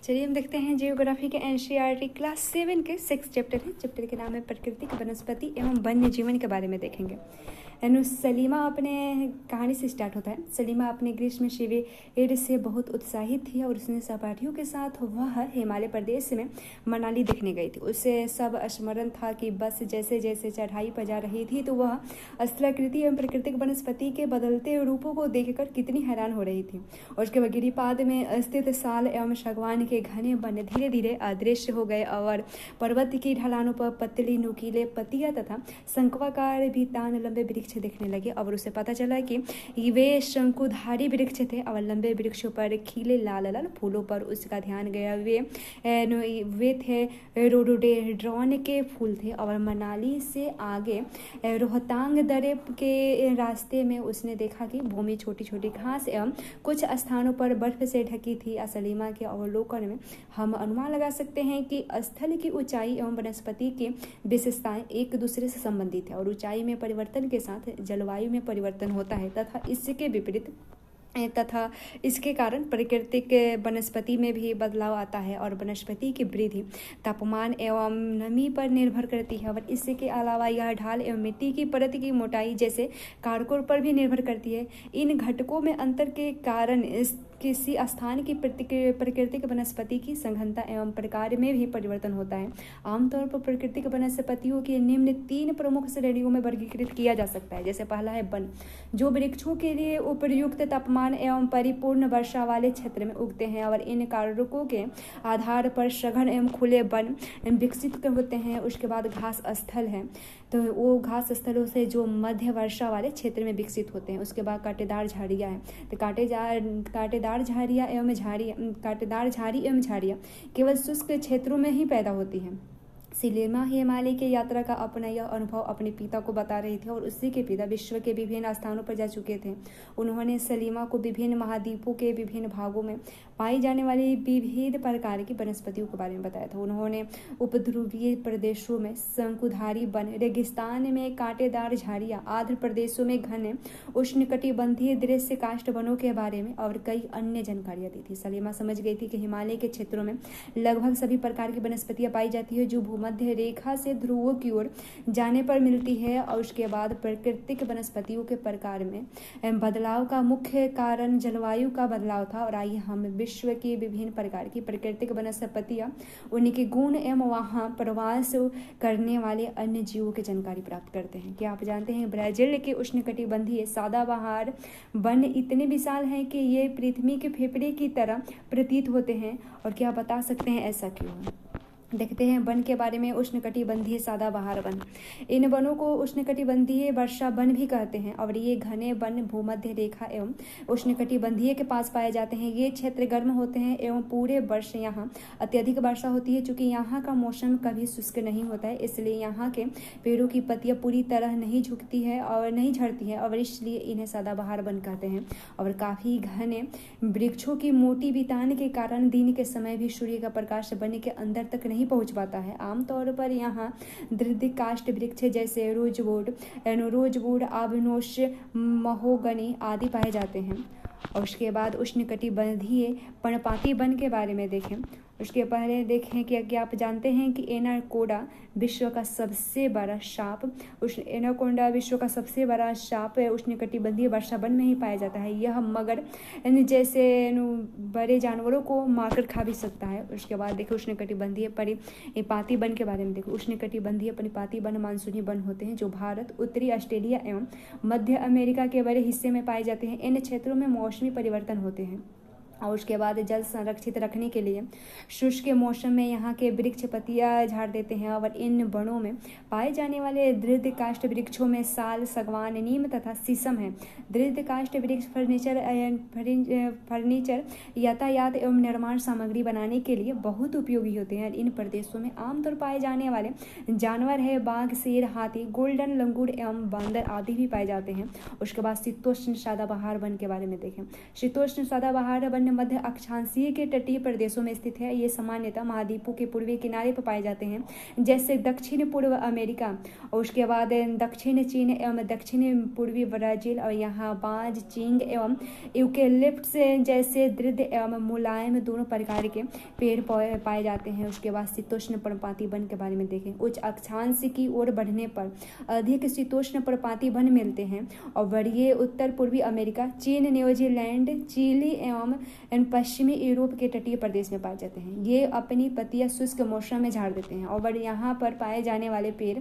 चलिए हम देखते हैं जियोग्राफी के एनसीईआरटी क्लास 7 के 6 चैप्टर है। चैप्टर के नाम है प्राकृतिक वनस्पति एवं वन्य जीवन के बारे में देखेंगे। सलीमा अपने कहानी से स्टार्ट होता है। सलीमा अपने ग्रीष्म शिविर से बहुत उत्साहित थी और उसने सहपाठियों के साथ वह हिमालय प्रदेश में मनाली देखने गई थी। उसे सब स्मरण था कि बस जैसे जैसे चढ़ाई पर जा रही थी तो वह स्थलाकृति एवं प्राकृतिक वनस्पति के बदलते रूपों को देखकर कितनी हैरान हो रही थी। और उसके गिरिपाद में स्थित साल एवं सागवान के घने वन धीरे धीरे अदृश्य हो गए और पर्वत की ढलानों पर पतली नुकीले पत्तियां तथा शंक्वाकार भी तान लंबे वृक्ष देखने लगे। और उसे पता चला कि वे शंकुधारी वृक्ष थे और लंबे वृक्षों पर खिले लाल लाल फूलों पर उसका ध्यान गया। वे थे रोडोडेंड्रॉन के फूल थे। और मनाली से आगे रोहतांग दर्रे के रास्ते में उसने देखा कि भूमि छोटी छोटी घास एवं कुछ स्थानों पर बर्फ से ढकी थी। सलीमा के अवलोकन में हम अनुमान लगा सकते हैं कि स्थल की ऊंचाई एवं वनस्पति की विशेषताएं एक दूसरे से संबंधित है और ऊंचाई में परिवर्तन के साथ जलवायु में परिवर्तन होता है तथा इसके कारण प्राकृतिक वनस्पति में भी बदलाव आता है। और वनस्पति की वृद्धि तापमान एवं नमी पर निर्भर करती है और इसके अलावा यह ढाल एवं मिट्टी की परत की मोटाई जैसे कारकों पर भी निर्भर करती है। इन घटकों में अंतर के कारण किसी स्थान की प्राकृतिक वनस्पति की सघनता एवं प्रकार में भी परिवर्तन होता है। आमतौर पर प्राकृतिक वनस्पतियों के निम्न 3 प्रमुख श्रेणियों में वर्गीकृत किया जा सकता है। जैसे पहला है वन, जो वृक्षों के लिए उपयुक्त तापमान एवं परिपूर्ण वर्षा वाले क्षेत्र में उगते हैं और इन कारकों के आधार पर सघन एवं खुले वन विकसित होते हैं। उसके बाद घास स्थल है, तो वो घास स्थलों से जो मध्य वर्षा वाले क्षेत्र में विकसित होते हैं। उसके बाद कांटेदार झाड़ियाँ हैं, तो कांटेदार झाड़ी एवं झाड़ियाँ केवल शुष्क क्षेत्रों में ही पैदा होती हैं। सलीमा हिमालय की यात्रा का अपना यह अनुभव अपने पिता को बता रही थी और उसी के पिता विश्व के विभिन्न स्थानों पर जा चुके थे। उन्होंने सलीमा को विभिन्न महाद्वीपों के विभिन्न भागों में पाई जाने वाली विविध प्रकार की वनस्पतियों के बारे में बताया था। उन्होंने उपध्रुवीय प्रदेशों में शंकुधारी वन, रेगिस्तान में कांटेदार झाड़ियाँ, आर्द्र प्रदेशों में घने उष्णकटिबंधीय दृश्य काष्ठ वनों के बारे में और कई अन्य जानकारियाँ दी थी। सलीमा समझ गई थी कि हिमालय के क्षेत्रों में लगभग सभी प्रकार की वनस्पतियाँ पाई जाती है जो भूमध्य रेखा से ध्रुवों की ओर जाने पर मिलती है। और उसके बाद प्राकृतिक वनस्पतियों के प्रकार में बदलाव का मुख्य कारण जलवायु का बदलाव था। और आइए हम विश्व की विभिन्न प्रकार की प्राकृतिक वनस्पतियां, उनके गुण एवं वहां प्रवास करने वाले अन्य जीवों की जानकारी प्राप्त करते हैं। क्या आप जानते हैं ब्राजील के उष्णकटिबंधीय सदाबहार वन इतने विशाल हैं कि ये पृथ्वी के फेफड़े की तरह प्रतीत होते हैं। और क्या बता सकते हैं ऐसा क्यों है? देखते हैं वन के बारे में। उष्णकटिबंधीय सदाबहार वन, इन वनों को उष्णकटिबंधीय वर्षा वन भी कहते हैं और ये घने वन भूमध्य रेखा एवं उष्णकटिबंधीय के पास पाए जाते हैं। ये क्षेत्र गर्म होते हैं एवं पूरे वर्ष यहाँ अत्यधिक वर्षा होती है। चूँकि यहाँ का मौसम कभी शुष्क नहीं होता है, इसलिए यहाँ के पेड़ों की पत्तियाँ पूरी तरह नहीं झुकती है और नहीं झड़ती है और इसलिए इन्हें सदाबहार वन कहते हैं। और काफ़ी घने वृक्षों की मोटी बितान के कारण दिन के समय भी सूर्य का प्रकाश वन के अंदर तक नहीं पहुंच पाता है। आमतौर पर यहाँ दृढ़ काष्ठ वृक्ष जैसे रोजवुड, आबनोस, महोगनी आदि पाए जाते हैं। और उसके बाद उष्णकटिबंधीय पर्णपाती वन के बारे में देखें। उसके पहले देखें कि क्या आप जानते हैं कि एनाकोंडा विश्व का सबसे बड़ा सांप उष्णकटिबंधीय वर्षा वन में ही पाया जाता है। यह मगर जैसे बड़े जानवरों को मारकर खा भी सकता है। उसके बाद देखो उष्णकटिबंधीय परिपाती वन के बारे में देखो। उष्णकटिबंधीय परिपाती वन मानसूनी वन होते हैं जो भारत, उत्तरी ऑस्ट्रेलिया एवं मध्य अमेरिका के बड़े हिस्से में पाए जाते हैं। इन क्षेत्रों में मौसमी परिवर्तन होते हैं। और उसके बाद जल संरक्षित रखने के लिए शुष्क के मौसम में यहाँ के वृक्ष पत्तियाँ झाड़ देते हैं। और इन वनों में पाए जाने वाले दृढ़ काष्ठ वृक्षों में साल, सागवान, नीम तथा शीशम है। दृढ़ काष्ठ वृक्ष फर्नीचर, यातायात एवं निर्माण सामग्री बनाने के लिए बहुत उपयोगी होते हैं। इन प्रदेशों में आमतौर पाए जाने वाले जानवर है बाघ, शेर, हाथी, गोल्डन लंगूर एवं बांदर आदि भी पाए जाते हैं। उसके बाद शीतोष्ण सदाबहार वन के बारे में देखें। शीतोष्ण सदाबहार वन मध्य अक्षांशीय के तटीय प्रदेशों में स्थित है। ये सामान्यतः महाद्वीपों के पूर्वी किनारे पर पाए जाते हैं, जैसे दक्षिण पूर्व अमेरिका, और उसके बाद दक्षिण चीन एवं दक्षिण पूर्वी ब्राजील। और यहाँ बांज, चींग एवं यूकेलिप्टस जैसे दृढ़ एवं मुलायम दोनों प्रकार के पेड़ पाए जाते हैं। उसके बाद शीतोष्ण पर्णपाती वन के बारे में देखें। उच्च अक्षांश की ओर बढ़ने पर अधिक शीतोष्ण पर्णपाती वन मिलते हैं और ये उत्तर पूर्वी अमेरिका, चीन, न्यूजीलैंड, चिली एवं पश्चिमी यूरोप के तटीय प्रदेश में पाए जाते हैं। ये अपनी पत्तियां शुष्क मौसम में झाड़ देते हैं और यहाँ पर पाए जाने वाले पेड़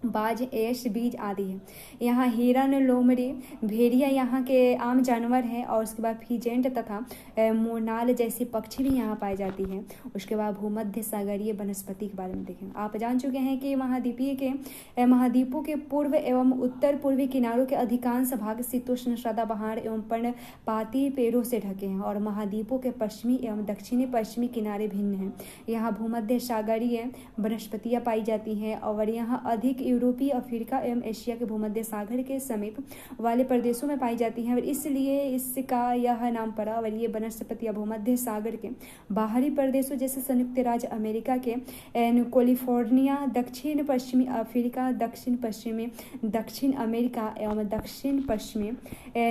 बाज, एश, बीज आदि है। यहाँ हिरन, लोमड़ी, भेड़िया यहाँ के आम जानवर हैं और उसके बाद फीजेंट तथा मोरनाल जैसी पक्षी भी यहाँ पाई जाती हैं। उसके बाद भूमध्य सागरीय वनस्पति के बारे में देखें। आप जान चुके हैं कि महाद्वीपों के पूर्व एवं उत्तर पूर्वी किनारों के अधिकांश भाग शीतोष्ण सदाबहार एवं पर्णपाती पेड़ों से ढके हैं और महाद्वीपों के पश्चिमी एवं दक्षिणी पश्चिमी किनारे भिन्न हैं। यहाँ भूमध्य सागरीय वनस्पतियाँ पाई जाती हैं और यहाँ अधिक यूरोपीय, अफ्रीका एवं एशिया के भूमध्य सागर के समीप वाले प्रदेशों में पाई जाती हैं और इसलिए इसका यह नाम पड़ा। और ये वनस्पतियां भूमध्य सागर के बाहरी प्रदेशों जैसे संयुक्त राज्य अमेरिका के कैलिफोर्निया, दक्षिण पश्चिमी अफ्रीका, दक्षिण पश्चिमी दक्षिण अमेरिका एवं दक्षिण पश्चिमी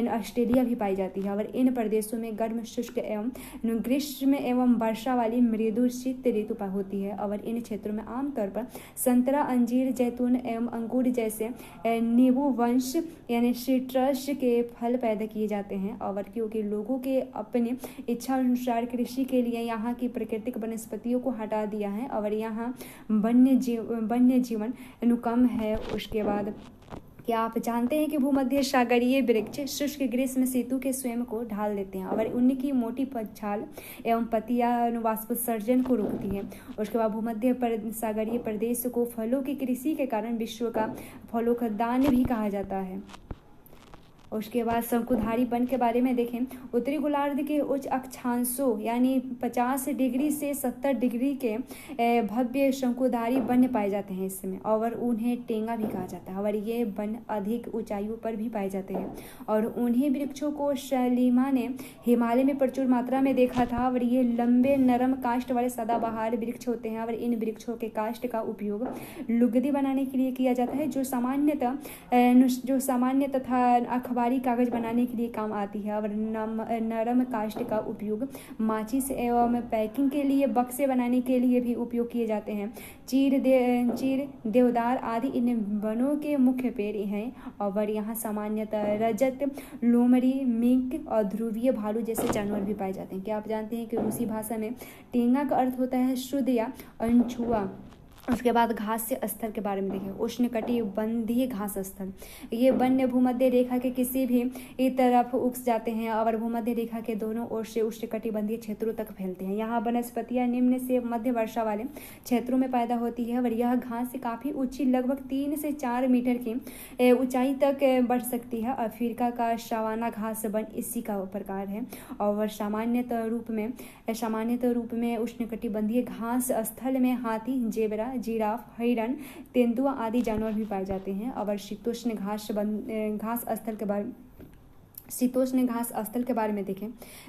ऑस्ट्रेलिया भी पाई जाती है। और इन प्रदेशों में गर्म, शुष्क एवं ग्रीष्म एवं वर्षा वाली मृदु शीत ऋतु होती है। और इन क्षेत्रों में आमतौर पर संतरा, अंजीर, जैतून एवं अंगूर जैसे नींबू वंश यानी सिट्रस के फल पैदा किए जाते हैं। और क्योंकि लोगों के अपनी इच्छा अनुसार कृषि के लिए यहाँ की प्राकृतिक वनस्पतियों को हटा दिया है और यहाँ वन्य जीवन कम है। उसके बाद क्या आप जानते हैं कि भूमध्य सागरीय वृक्ष शुष्क ग्रीष्म ऋतु के स्वयं को ढाल देते हैं और उनकी मोटी छाल एवं पत्तियां वाष्पोत्सर्जन को रोकती हैं। उसके बाद भूमध्य सागरीय प्रदेश को फलों की कृषि के कारण विश्व का फलों का दान भी कहा जाता है। उसके बाद शंकुधारी वन के बारे में देखें। उत्तरी गोलार्ध के उच्च अक्षांशों यानी 50 डिग्री से 70 डिग्री के भव्य शंकुधारी वन पाए जाते हैं इसमें और उन्हें टेंगा भी कहा जाता है। और ये वन अधिक ऊंचाइयों पर भी पाए जाते हैं और उन्हीं वृक्षों को शलीमा ने हिमालय में प्रचुर मात्रा में देखा था। और ये लंबे नरम काष्ठ वाले सदाबहार वृक्ष होते हैं और इन वृक्षों के काष्ठ का उपयोग लुगदी बनाने के लिए किया जाता है, जो सामान्य तथा अखबारी कागज बनाने के लिए काम आती है। और नरम काष्ठ का उपयोग माचिस एवं पैकिंग के लिए, बक्से बनाने के लिए भी उपयोग किए जाते हैं। चीर, देवदार आदि इन वनों के मुख्य पेड़ हैं। और यहाँ सामान्यतः रजत, लोमड़ी, मिंक और ध्रुवीय भालू जैसे जानवर भी पाए जाते हैं। क्या आप जानते हैं कि रूसी भाषा में टेंगा का अर्थ होता है शुद्ध या अनछुआ। उसके बाद घास स्थल के बारे में देखें। उष्णकटिबंधीय घास स्थल ये वन्य भूमध्य रेखा के किसी भी तरफ उग जाते हैं और भूमध्य रेखा के दोनों ओर से उष्णकटिबंधीय क्षेत्रों तक फैलते हैं। यहाँ वनस्पतियां निम्न से मध्य वर्षा वाले क्षेत्रों में पैदा होती है और यह घास काफी ऊंची लगभग 3 से 4 मीटर की ऊंचाई तक बढ़ सकती है। अफ्रीका का सवाना घास वन इसी का प्रकार है और सामान्यतः रूप में उष्णकटिबंधीय घास स्थल में हाथी, जेबरा, जिराफ, हिरन, तेंदुआ आदि जानवर भी पाए जाते हैं। और शीतोष्ण घास स्थल के बारे में देखें।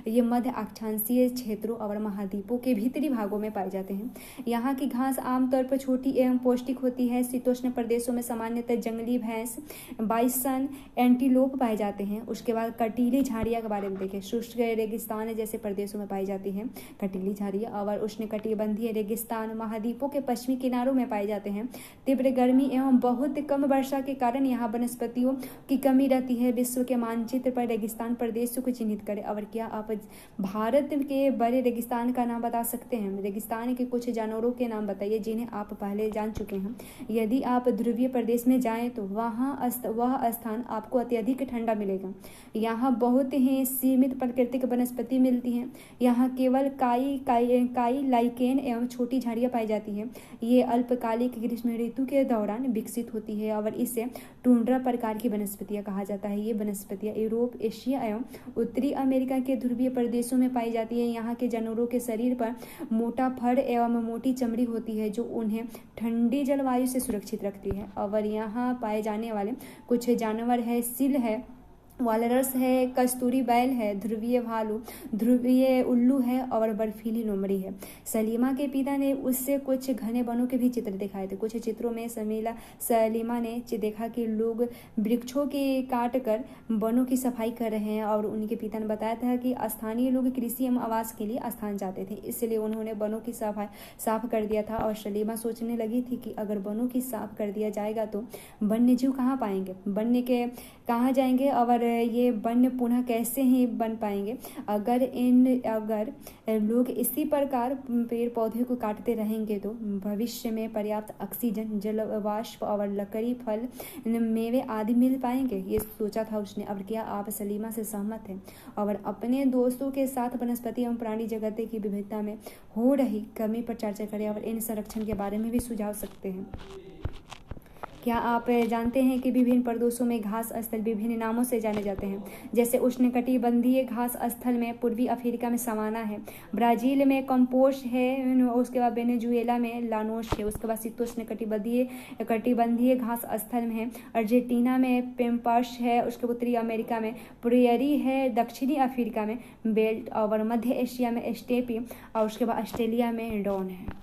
ये मध्य अक्षांशीय क्षेत्रों और महाद्वीपों के भीतरी भागों में पाए जाते हैं। यहाँ की घास आमतौर पर छोटी एवं पौष्टिक होती है। शीतोष्ण प्रदेशों में सामान्यतः जंगली भैंस, बाइसन, एंटीलोप पाए जाते हैं। उसके बाद कटीली झाड़ियाँ के बारे में देखें। शुष्क रेगिस्तान जैसे प्रदेशों में पाई जाती है कटीली झाड़ियाँ। और उष्णकटिबंधीय रेगिस्तान महाद्वीपों के पश्चिमी किनारों में पाए जाते हैं। तीव्र गर्मी एवं बहुत कम वर्षा के कारण यहाँ वनस्पतियों की कमी रहती है। विश्व के मानचित्र पर रेगिस्तान प्रदेशों को चिन्हित करें। और क्या आप भारत के बड़े रेगिस्तान का नाम बता सकते हैं? रेगिस्तान के कुछ जानवरों के नाम बताइए जिन्हें आप पहले जान चुके हैं। यदि आप ध्रुवीय प्रदेश में जाएं तो वह स्थान आपको अत्यधिक ठंडा मिलेगा। यहाँ बहुत ही सीमित प्राकृतिक वनस्पति मिलती हैं। यहाँ केवल काई, लाइकेन एवं छोटी झाड़ियाँ पाई जाती है। ये अल्पकालिक ग्रीष्म ऋतु के दौरान विकसित होती है और इसे टुंड्रा प्रकार की वनस्पतियाँ कहा जाता है। ये वनस्पतियाँ यूरोप, एशिया एवं उत्तरी अमेरिका के ध्रुवीय प्रदेशों में पाई जाती है। यहाँ के जानवरों के शरीर पर मोटा फर एवं मोटी चमड़ी होती है जो उन्हें ठंडी जलवायु से सुरक्षित रखती है। और यहाँ पाए जाने वाले कुछ जानवर है, सील है, वालरस है, कस्तूरी बैल है, ध्रुवीय भालू, ध्रुवीय उल्लू है और बर्फीली लोमड़ी है। सलीमा के पिता ने उससे कुछ घने वनों के भी चित्र दिखाए थे। कुछ चित्रों में सलीमा ने देखा कि लोग वृक्षों के काट कर वनों की सफाई कर रहे हैं और उनके पिता ने बताया था कि स्थानीय लोग कृषि एवं आवास के लिए स्थान जाते थे, इसलिए उन्होंने वनों की साफ कर दिया था। और सलीमा सोचने लगी थी कि अगर वनों की साफ कर दिया जाएगा तो वन्य जीव कहाँ पाएंगे, वन्य के कहाँ जाएंगे और ये वन्य पुनः कैसे ही बन पाएंगे अगर लोग इसी प्रकार पेड़ पौधे को काटते रहेंगे तो भविष्य में पर्याप्त ऑक्सीजन, जल वाष्प और लकड़ी, फल, मेवे आदि मिल पाएंगे। ये सोचा था उसने। अब क्या आप सलीमा से सहमत हैं और अपने दोस्तों के साथ वनस्पति एवं प्राणी जगत की विविधता में हो रही कमी पर चर्चा करें और इन संरक्षण के बारे में भी सुझाव सकते हैं। क्या आप जानते हैं कि विभिन्न प्रदेशों में घास स्थल विभिन्न नामों से जाने जाते हैं? जैसे उष्णकटिबंधीय घास स्थल में पूर्वी अफ्रीका में सवाना है, ब्राजील में कंपोश है, उसके बाद वेनेजुएला में लानोस है, उसके बाद शीतोष्ण कटिबंधीय घास स्थल में है, अर्जेंटीना में पेम्पास है, उसके उत्तरी अमेरिका में प्रेयरी है, दक्षिणी अफ्रीका में बेल्ट और मध्य एशिया में स्टेपी और उसके बाद ऑस्ट्रेलिया में डॉन है।